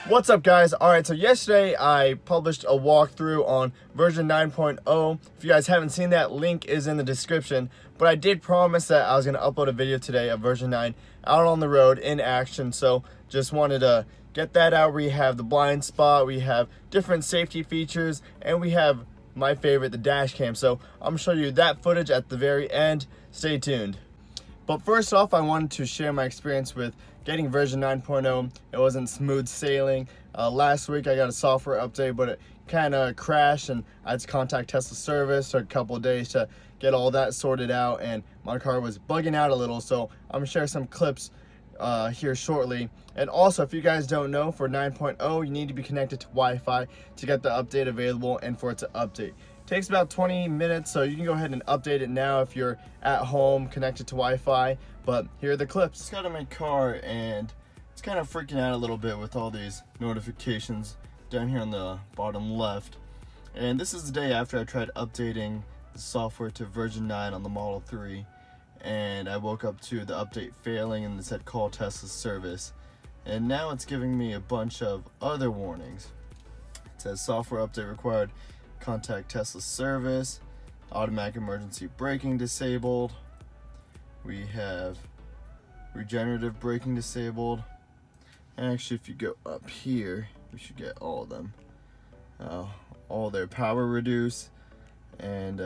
What's up, guys? Alright, so yesterday I published a walkthrough on version 9.0. If you guys haven't seen that, link is in the description. But I did promise that I was going to upload a video today of version 9 out on the road in action. So just wanted to get that out. We have the blind spot, we have different safety features, and we have my favorite, the dash cam. So I'm going to show you that footage at the very end. Stay tuned. But first off, I wanted to share my experience with getting version 9.0. It wasn't smooth sailing. Last week I got a software update, but it kind of crashed and I had to contact Tesla service. Took a couple of days to get all that sorted out, and my car was bugging out a little. So I'm gonna share some clips here shortly. And also, if you guys don't know, for 9.0 you need to be connected to Wi-Fi to get the update available and for it to update. Takes about 20 minutes, so you can go ahead and update it now if you're at home connected to Wi-Fi. But here are the clips. Just got in my car and it's kind of freaking out a little bit with all these notifications down here on the bottom left. And this is the day after I tried updating the software to version 9 on the Model 3, and I woke up to the update failing and it said call Tesla service. And now it's giving me a bunch of other warnings. It says software update required, contact Tesla service, automatic emergency braking disabled, we have regenerative braking disabled, and actually if you go up here we should get all of them, all their power reduce, and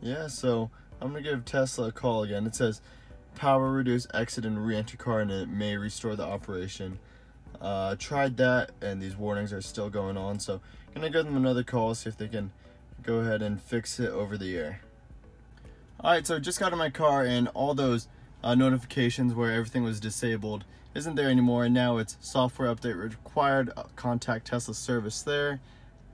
yeah, so I'm gonna give Tesla a call again. It says power reduce, exit and re-enter car, and it may restore the operation. Tried that and these warnings are still going on, so I'm gonna give them another call, see if they can go ahead and fix it over the air. Alright, so just got in my car and all those notifications where everything was disabled isn't there anymore, and now it's software update required, contact Tesla service there.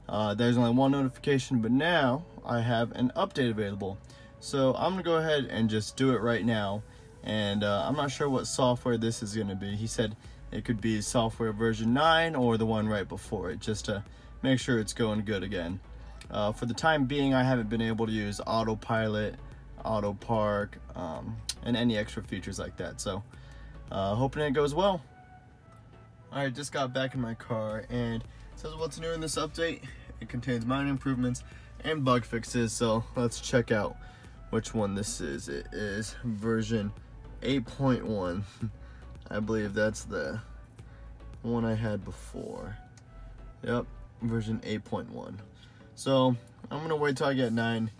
There's only one notification, but now I have an update available. So I'm gonna go ahead and just do it right now, and I'm not sure what software this is gonna be. He said it could be software version 9 or the one right before it, just to make sure it's going good again. For the time being, I haven't been able to use autopilot, auto park, and any extra features like that, so hoping it goes well. Alright, just got back in my car and it says what's new in this update. It contains minor improvements and bug fixes, so let's check out which one this is. It is version 8.1. I believe that's the one I had before. Yep, version 8.1. So I'm gonna wait till I get 9,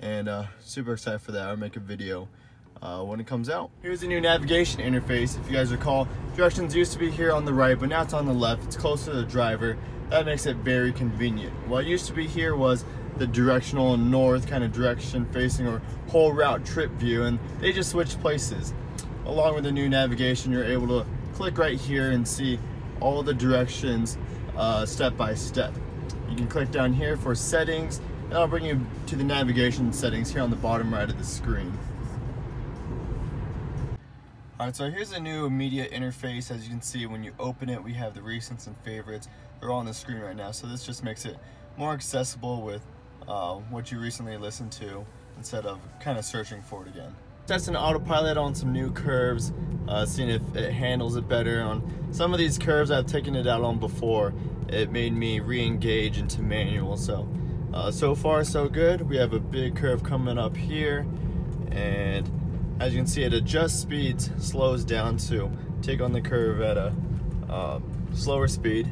and super excited for that. I'll make a video when it comes out. Here's the new navigation interface. If you guys recall, directions used to be here on the right, but now it's on the left. It's closer to the driver. That makes it very convenient. What used to be here was the directional north kind of direction facing or whole route trip view, and they just switched places. Along with the new navigation, you're able to click right here and see all the directions step by step. You can click down here for settings, and that'll bring you to the navigation settings here on the bottom right of the screen. Alright, so here's a new media interface. As you can see, when you open it, we have the recents and favorites. They're all on the screen right now, so this just makes it more accessible with what you recently listened to instead of kind of searching for it again. Testing autopilot on some new curves, seeing if it handles it better. On some of these curves I've taken it out on before, it made me re-engage into manual, so so far so good. We have a big curve coming up here, and as you can see, it adjusts speeds, slows down to take on the curve at a slower speed,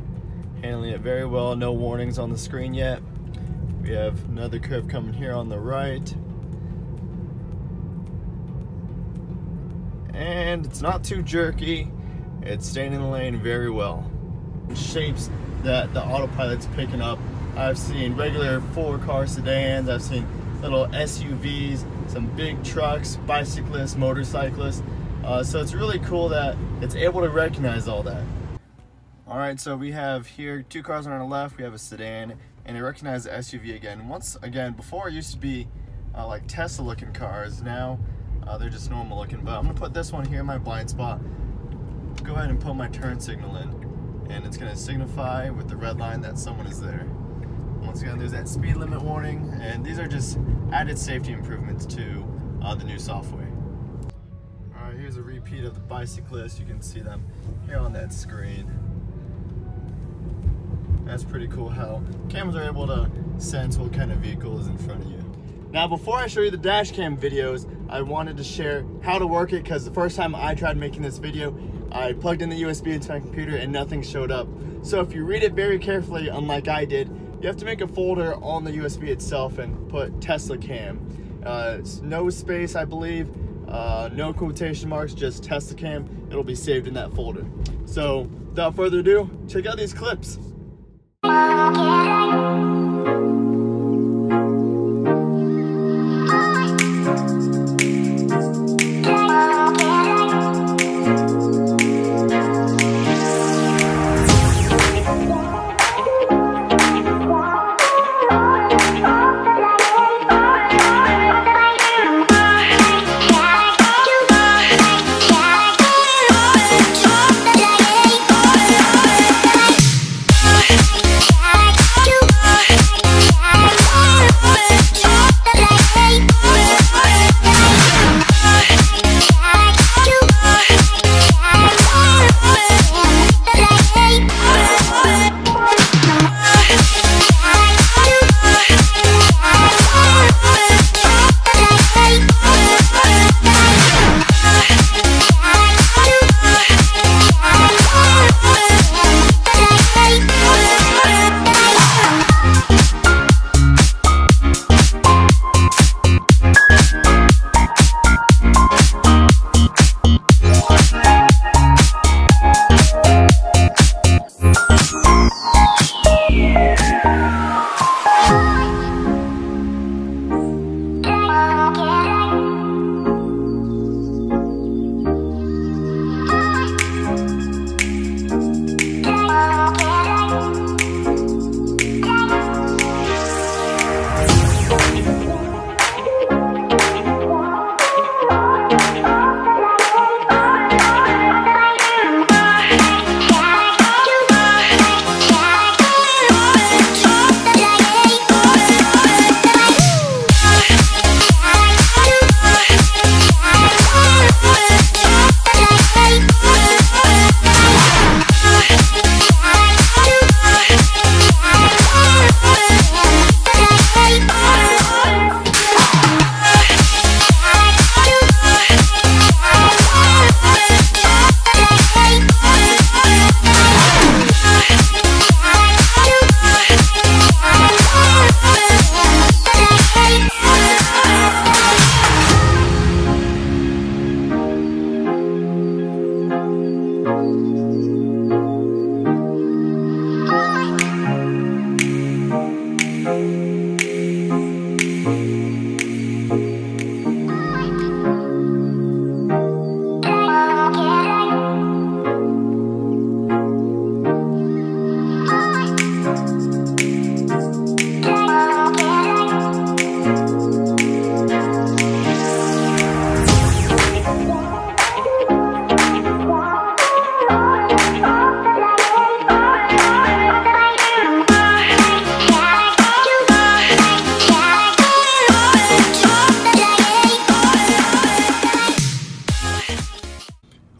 handling it very well. No warnings on the screen yet. We have another curve coming here on the right, and it's not too jerky. It's staying in the lane very well. Shapes that the autopilot's picking up. I've seen regular 4-car sedans, I've seen little SUVs, some big trucks, bicyclists, motorcyclists. So it's really cool that it's able to recognize all that. Alright, so we have here 2 cars on our left, we have a sedan, and it recognized the SUV again. Once again, before it used to be like Tesla looking cars, now they're just normal looking. But I'm gonna put this one here in my blind spot, go ahead and put my turn signal in, and it's gonna signify with the red line that someone is there. Once again, there's that speed limit warning, and these are just added safety improvements to the new software. Alright, here's here's a repeat of the bicyclists. You can see them here on that screen. That's pretty cool how cameras are able to sense what kind of vehicle is in front of you. Now, before I show you the dash cam videos, I wanted to share how to work it, because the first time I tried making this video, I plugged in the USB into my computer and nothing showed up. So if you read it very carefully, unlike I did, you have to make a folder on the USB itself and put Tesla Cam. No space, I believe, no quotation marks, just Tesla Cam. It'll be saved in that folder. So without further ado, check out these clips.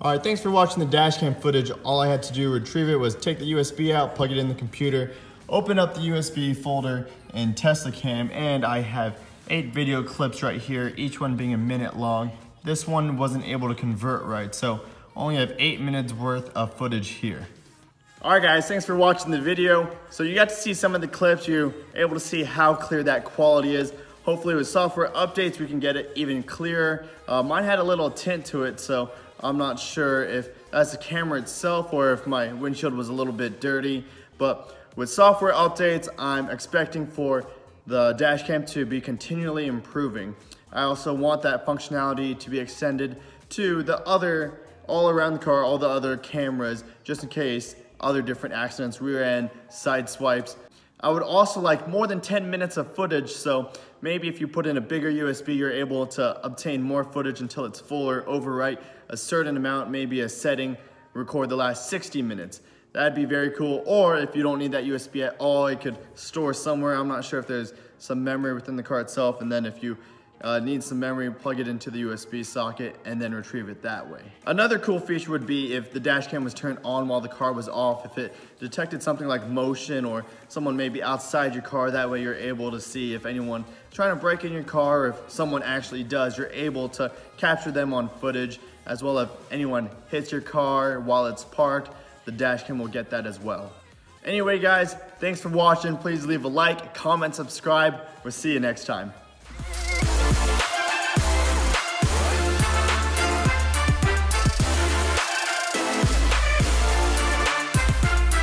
Alright, thanks for watching the dashcam footage. All I had to do to retrieve it was take the USB out, plug it in the computer, open up the USB folder in Tesla Cam, and I have 8 video clips right here, each one being a minute long. This one wasn't able to convert right, so only have 8 minutes worth of footage here. Alright guys, thanks for watching the video. So you got to see some of the clips, you're able to see how clear that quality is. Hopefully with software updates we can get it even clearer. Mine had a little tint to it, so I'm not sure if that's the camera itself or if my windshield was a little bit dirty. But with software updates, I'm expecting for the dashcam to be continually improving. I also want that functionality to be extended to the other, all around the car, all the other cameras, just in case other different accidents, rear end, side swipes. I would also like more than 10 minutes of footage, so maybe if you put in a bigger USB, you're able to obtain more footage until it's full, or overwrite a certain amount, maybe a setting, record the last 60 minutes. That'd be very cool. Or if you don't need that USB at all, it could store somewhere. I'm not sure if there's some memory within the car itself, and then if you needs some memory, plug it into the USB socket, and then retrieve it that way. Another cool feature would be if the dash cam was turned on while the car was off, if it detected something like motion or someone may be outside your car, that way you're able to see if anyone trying to break in your car, or if someone actually does, you're able to capture them on footage, as well as if anyone hits your car while it's parked, the dash cam will get that as well. Anyway guys, thanks for watching. Please leave a like, comment, subscribe. We'll see you next time.